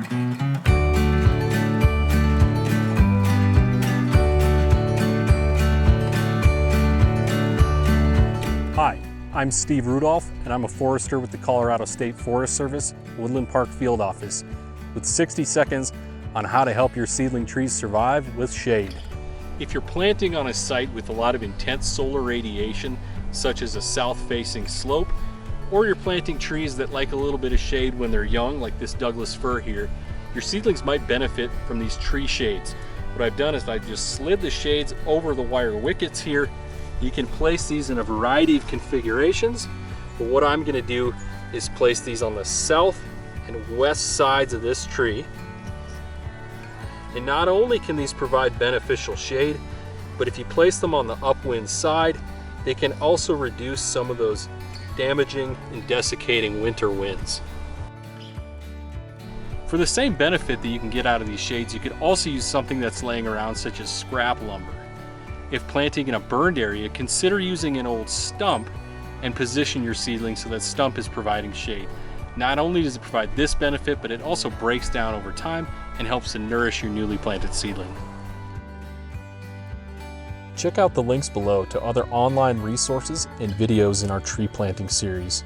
Hi, I'm Steve Rudolph, and I'm a forester with the Colorado State Forest Service Woodland Park Field Office, with 60 seconds on how to help your seedling trees survive with shade. If you're planting on a site with a lot of intense solar radiation, such as a south-facing slope, or you're planting trees that like a little bit of shade when they're young, like this Douglas fir here, your seedlings might benefit from these tree shades. What I've done is I just slid the shades over the wire wickets here. You can place these in a variety of configurations, but what I'm going to do is place these on the south and west sides of this tree. And not only can these provide beneficial shade, but if you place them on the upwind side, they can also reduce some of those damaging and desiccating winter winds. For the same benefit that you can get out of these shades, you could also use something that's laying around, such as scrap lumber. If planting in a burned area, consider using an old stump and position your seedling so that stump is providing shade. Not only does it provide this benefit, but it also breaks down over time and helps to nourish your newly planted seedling. Check out the links below to other online resources and videos in our tree planting series.